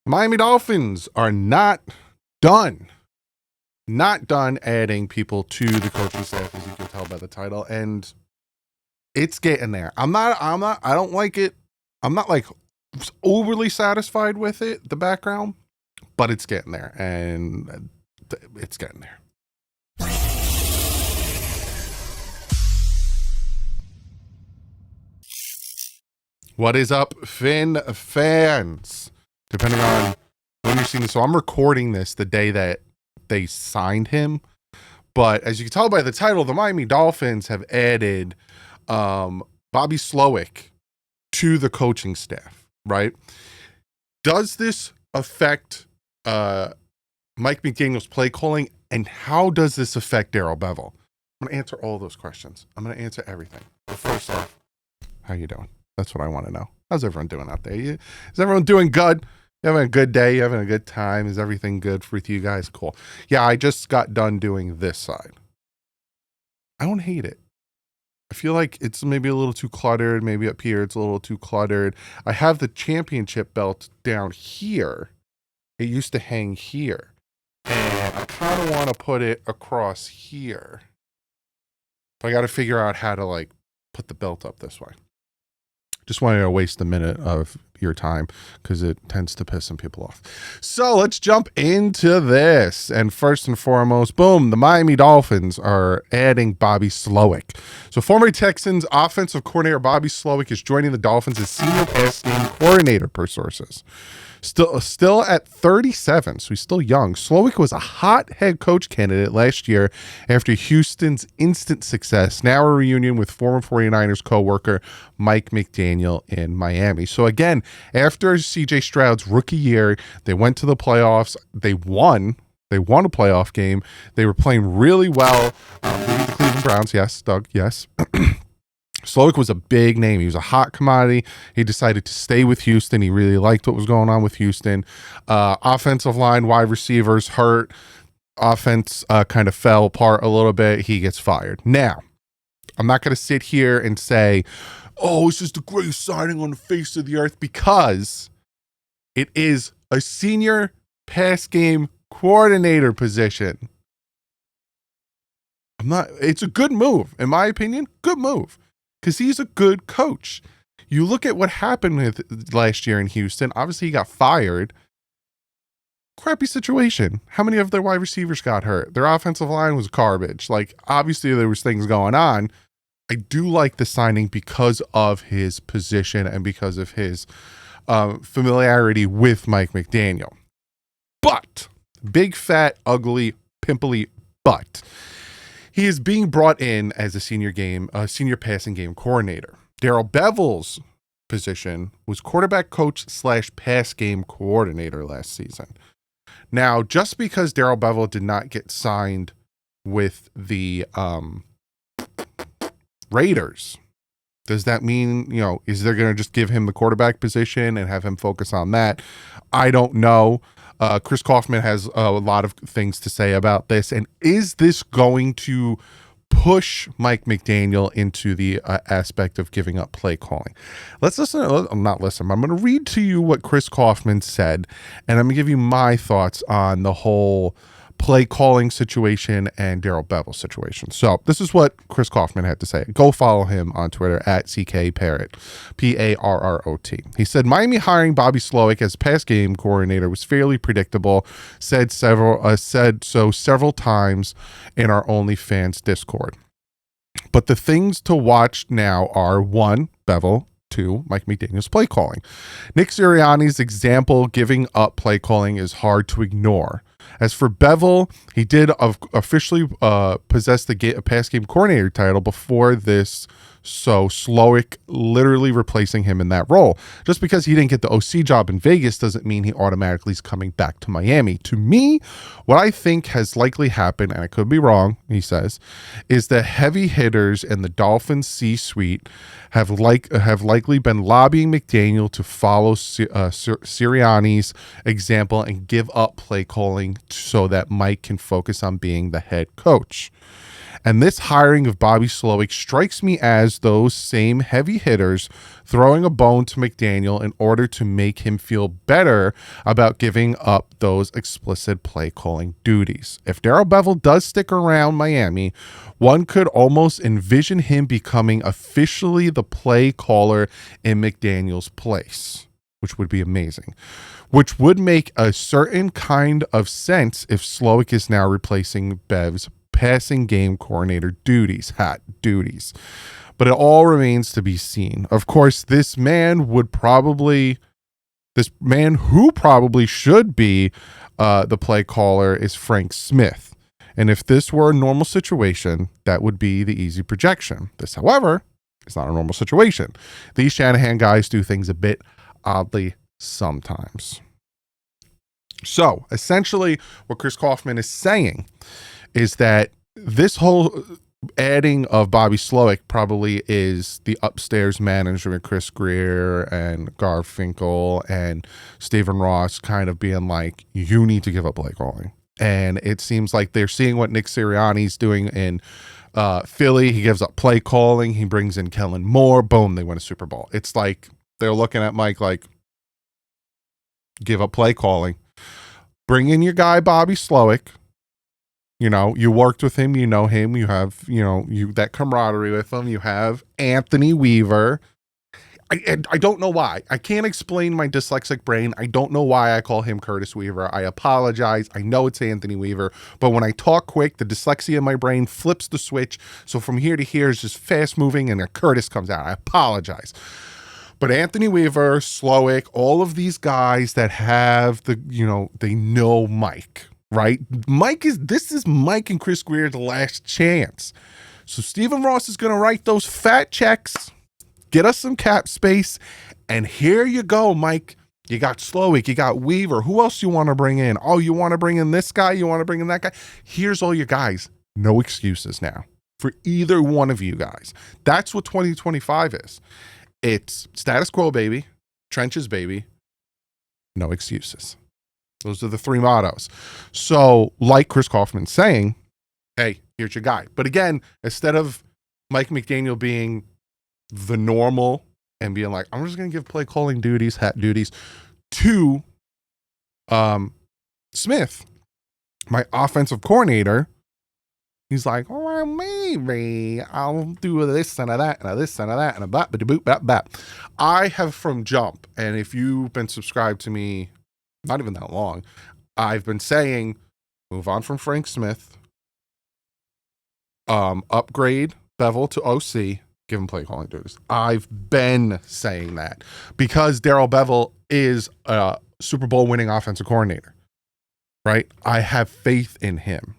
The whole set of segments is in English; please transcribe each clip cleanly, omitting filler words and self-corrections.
Miami Dolphins are not done. Not done adding people to the coaching staff, as you can tell by the title, and it's getting there. I don't like it. I'm not like overly satisfied with it, the background, but it's getting there, and it's getting there. What is up, Finn fans? Depending on when you're seeing this, so I'm recording this the day that they signed him. But as you can tell by the title, the Miami Dolphins have added Bobby Slowik to the coaching staff, right? Does this affect Mike McDaniel's play calling, and how does this affect Darrell Bevell? I'm going to answer all those questions. I'm going to answer everything. But first off, how you doing? That's what I want to know. How's everyone doing out there? Is everyone doing good? You having a good day? You having a good time? Is everything good with you guys? Cool. Yeah, I just got done doing this side. I don't hate it. I feel like it's maybe a little too cluttered. Maybe up here it's a little too cluttered. I have the championship belt down here. It used to hang here. And I kind of want to put it across here. But I got to figure out how to like put the belt up this way. Just wanted to waste a minute of your time because it tends to piss some people off. So let's jump into this. And first and foremost, boom, the Miami Dolphins are adding Bobby Slowik. So former Texans offensive coordinator Bobby Slowik is joining the Dolphins as senior pass game coordinator, per sources. Still at 37, so he's still young. Slowik was a hot head coach candidate last year after Houston's instant success. Now a reunion with former 49ers co-worker Mike McDaniel in Miami. So again, after CJ Stroud's rookie year, they went to the playoffs. They won a playoff game. They were playing really well. The Cleveland Browns, yes, Doug, yes. Slowik was a big name. He was a hot commodity. He decided to stay with Houston. He really liked what was going on with Houston. Offensive line, wide receivers hurt. Offense kind of fell apart a little bit. He gets fired. Now, I'm not going to sit here and say, oh, it's just the greatest signing on the face of the earth, because it is a senior pass game coordinator position. It's a good move. In my opinion, good move. Because he's a good coach. You look at what happened with last year in Houston. Obviously, he got fired. Crappy situation. How many of their wide receivers got hurt? Their offensive line was garbage. Like, obviously, there was things going on. I do like the signing because of his position and because of his familiarity with Mike McDaniel. But, big, fat, ugly, pimply butt. He is being brought in as a senior passing game coordinator. Darrell Bevell's position was quarterback coach / pass game coordinator last season. Now, just because Darrell Bevell did not get signed with the Raiders, does that mean, is they're going to just give him the quarterback position and have him focus on that? I don't know. Chris Kaufman has a lot of things to say about this. And is this going to push Mike McDaniel into the aspect of giving up play calling? Let's listen. I'm going to read to you what Chris Kaufman said, and I'm going to give you my thoughts on the whole play calling situation and Darrell Bevell situation. So this is what Chris Kaufman had to say. Go follow him on Twitter at CKParrot, Parrot. He said, Miami hiring Bobby Slowik as pass game coordinator was fairly predictable, said so several times in our OnlyFans Discord. But the things to watch now are 1, Bevell, 2, Mike McDaniel's play calling. Nick Sirianni's example giving up play calling is hard to ignore. As for Bevell, he did officially possess the pass game coordinator title before this, so Slowik literally replacing him in that role. Just because he didn't get the OC job in Vegas doesn't mean he automatically is coming back to Miami. To me, what I think has likely happened, and I could be wrong, he says, is the heavy hitters in the Dolphins C-suite have likely been lobbying McDaniel to follow Sirianni's example and give up play calling so that Mike can focus on being the head coach. And this hiring of Bobby Slowik strikes me as those same heavy hitters throwing a bone to McDaniel in order to make him feel better about giving up those explicit play calling duties. If Darrell Bevell does stick around Miami, one could almost envision him becoming officially the play caller in McDaniel's place, which would be amazing. Which would make a certain kind of sense if Slowik is now replacing Bev's passing game coordinator duties. But it all remains to be seen. Of course, this man who probably should be the play caller is Frank Smith. And if this were a normal situation, that would be the easy projection. This, however, is not a normal situation. These Shanahan guys do things a bit oddly sometimes. So essentially what Chris Kaufman is saying is that this whole adding of Bobby Slowik probably is the upstairs management, Chris Greer and Garfinkel and Stephen Ross kind of being like, you need to give up play calling. And it seems like they're seeing what Nick Sirianni's doing in Philly. He gives up play calling. He brings in Kellen Moore. Boom, they win a Super Bowl. It's like they're looking at Mike like, give up play calling. Bring in your guy, Bobby Slowik. You know, you worked with him, you know him, you have, you that camaraderie with him. You have Anthony Weaver. I don't know why. I can't explain my dyslexic brain. I don't know why I call him Curtis Weaver. I apologize. I know it's Anthony Weaver, but when I talk quick, the dyslexia in my brain flips the switch. So from here to here is just fast moving and a Curtis comes out. I apologize. But Anthony Weaver, Slowik, all of these guys that have they know Mike, right? This is Mike and Chris Greer's last chance. So Stephen Ross is going to write those fat checks, get us some cap space, and here you go, Mike. You got Slowik, you got Weaver. Who else you want to bring in? Oh, you want to bring in this guy? You want to bring in that guy? Here's all your guys. No excuses now for either one of you guys. That's what 2025 is. It's status quo, baby. Trenches, baby. No excuses. Those are the three mottos. So, like Chris Kaufman saying, hey, here's your guy. But again, instead of Mike McDaniel being the normal and being like, I'm just going to give play calling duties, hat duties to Smith, my offensive coordinator, he's like, well, maybe I'll do this and that and this and that and a blah, boop, blah. I have from jump, and if you've been subscribed to me, not even that long, I've been saying, move on from Frank Smith, upgrade Bevell to OC, give him play calling duties. I've been saying that because Darrell Bevell is a Super Bowl winning offensive coordinator, right? I have faith in him.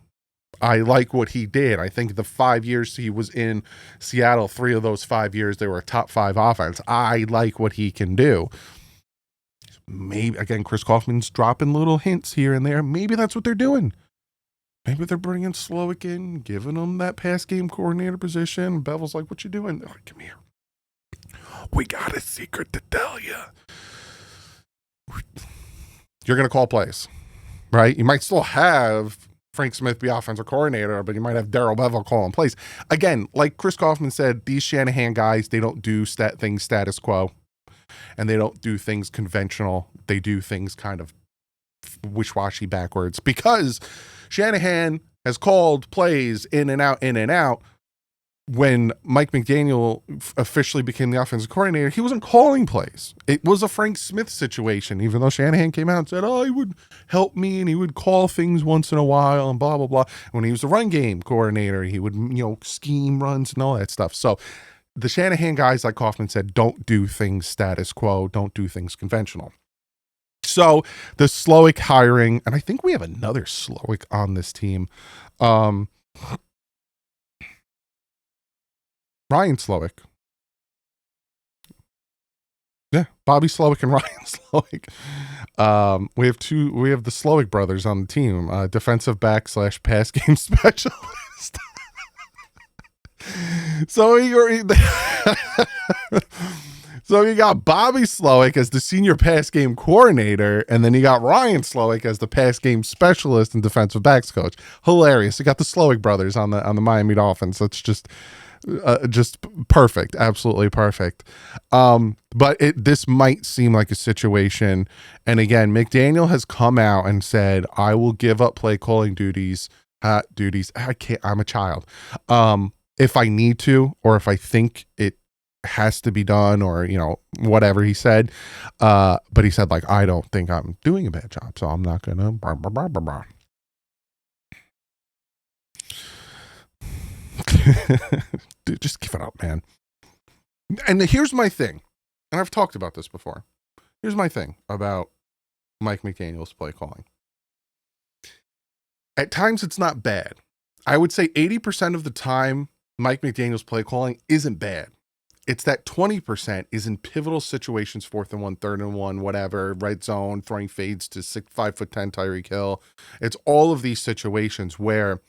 I like what he did. I think the 5 years he was in Seattle, 3 of those 5 years, they were a top 5 offense. I like what he can do. Maybe, again, Chris Kaufman's dropping little hints here and there. Maybe that's what they're doing. Maybe they're bringing Slowik in, giving him that pass game coordinator position. Bevell's like, what you doing? They're like, come here. We got a secret to tell you. You're going to call plays, right? You might still have Frank Smith be offensive coordinator, but you might have Darrell Bevell calling plays. Again, like Chris Kaufman said, these Shanahan guys, they don't do things status quo, and they don't do things conventional. They do things kind of wish-washy backwards, because Shanahan has called plays in and out. When Mike McDaniel officially became the offensive coordinator, he wasn't calling plays. It was a Frank Smith situation, even though Shanahan came out and said, oh, he would help me and he would call things once in a while and blah, blah, blah. When he was the run game coordinator, he would, scheme runs and all that stuff. So the Shanahan guys, like Kaufman said, don't do things status quo, don't do things conventional. So the Slowik hiring, and I think we have another Slowik on this team. Ryan Slowik. Yeah, Bobby Slowik and Ryan Slowik. We have the Slowik brothers on the team, defensive back / pass game specialist. So you got Bobby Slowik as the senior pass game coordinator, and then you got Ryan Slowik as the pass game specialist and defensive backs coach. Hilarious. You got the Slowik brothers on the Miami Dolphins. That's just perfect, absolutely perfect. But this might seem like a situation, and again, McDaniel has come out and said, "I will give up play calling duties. I can't. I'm a child. If I need to, or if I think it has to be done, or whatever he said. But he said, like, I don't think I'm doing a bad job, so I'm not gonna blah, blah, blah, blah, blah." Dude, just give it up, man. And here's my thing, and I've talked about this before. Here's my thing about Mike McDaniel's play calling. At times it's not bad. I would say 80% of the time Mike McDaniel's play calling isn't bad. It's that 20% is in pivotal situations, 4th and 1, 3rd and 1, whatever, red zone, throwing fades to 5'10" Tyreek Hill. It's all of these situations where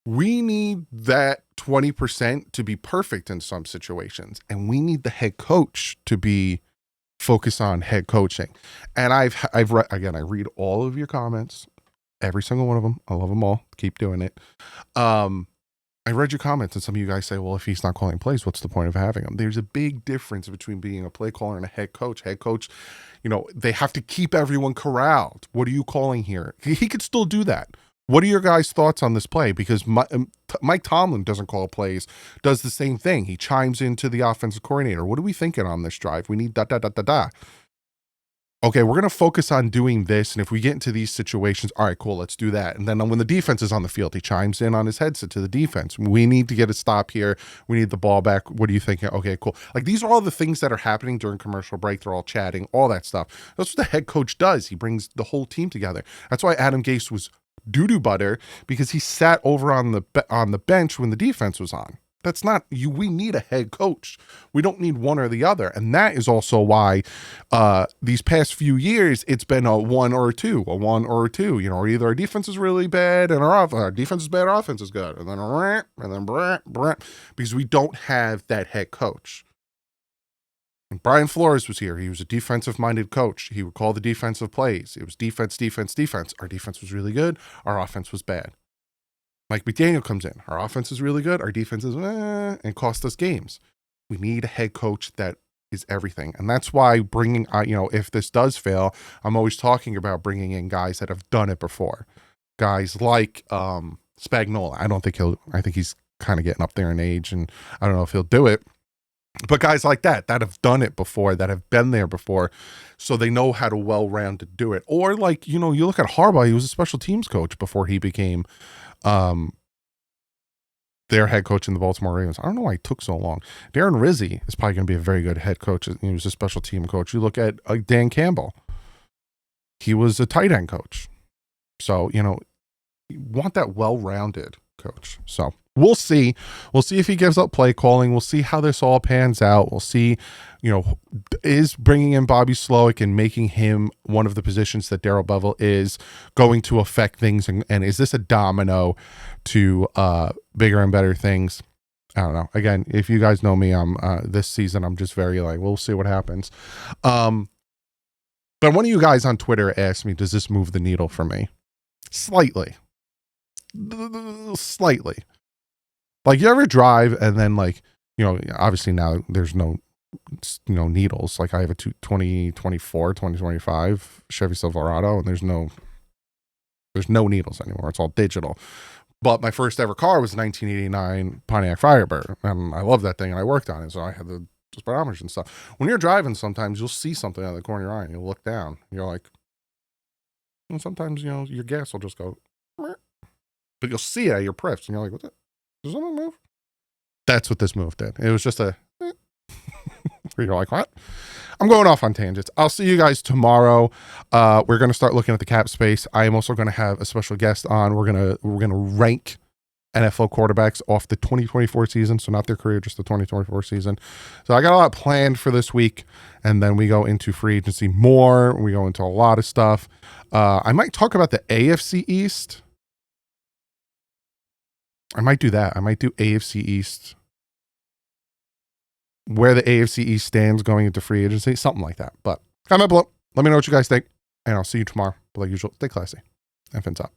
we need that 20% to be perfect in some situations, and we need the head coach to be focused on head coaching. And I've read, again, I read all of your comments, every single one of them. I love them all. Keep doing it. I read your comments, and some of you guys say, well, if he's not calling plays, what's the point of having him? There's a big difference between being a play caller and a head coach. Head coach, they have to keep everyone corralled. What are you calling here? He could still do that. What are your guys' thoughts on this play? Because Mike Tomlin doesn't call plays, does the same thing. He chimes into the offensive coordinator. What are we thinking on this drive? We need da, da, da, da, da. Okay, we're going to focus on doing this, and if we get into these situations, all right, cool, let's do that. And then when the defense is on the field, he chimes in on his headset to the defense. We need to get a stop here. We need the ball back. What are you thinking? Okay, cool. Like, these are all the things that are happening during commercial break. They're all chatting, all that stuff. That's what the head coach does. He brings the whole team together. That's why Adam Gase was doo-doo butter, because he sat over on the bench when the defense was on. That's not you. We need a head coach. We don't need one or the other. And that is also why these past few years, it's been a one or a two. Or either our defense is really bad and our defense is bad, our offense is good. And then because we don't have that head coach. When Brian Flores was here, he was a defensive-minded coach. He would call the defensive plays. It was defense, defense, defense. Our defense was really good. Our offense was bad. Mike McDaniel comes in. Our offense is really good. Our defense is and cost us games. We need a head coach that is everything. And that's why bringing, if this does fail, I'm always talking about bringing in guys that have done it before. Guys like Spagnuolo. I think he's kind of getting up there in age, and I don't know if he'll do it. But guys like that have done it before, that have been there before, so they know how to well-rounded do it. Or you look at Harbaugh, he was a special teams coach before he became their head coach in the Baltimore Ravens. I don't know why it took so long. Darren Rizzi is probably going to be a very good head coach. He was a special team coach. You look at Dan Campbell. He was a tight end coach. So, you want that well-rounded coach. So we'll see. We'll see if he gives up play calling. We'll see how this all pans out. We'll see, is bringing in Bobby Slowik and making him one of the positions that Darrell Bevell is going to affect things. And is this a domino to bigger and better things? I don't know. Again, if you guys know me, I'm this season, I'm just very we'll see what happens. But one of you guys on Twitter asked me, does this move the needle for me? Slightly. Like, you ever drive and then obviously now there's no needles. Like, I have a 2025 Chevy Silverado, and there's no needles anymore. It's all digital. But my first ever car was a 1989 Pontiac Firebird, and I love that thing, and I worked on it, so I had the speedometers and stuff. When you're driving, sometimes you'll see something out of the corner of your eye, and you'll look down. You're like, and sometimes your gas will just go, but you'll see it at your prefs, and you're like, what's that? Does something move? That's what this move did. It was just a you're like, what? I'm going off on tangents. I'll see you guys tomorrow. We're going to start looking at the cap space. I am also going to have a special guest on. We're going to rank NFL quarterbacks off the 2024 season, so not their career, just the 2024 season. So I got a lot planned for this week, and then we go into free agency more. We go into a lot of stuff. I might talk about the AFC East. I might do that. I might do AFC East where the AFC East stands going into free agency, something like that. But comment below. Let me know what you guys think, and I'll see you tomorrow. But like usual, stay classy and fins up.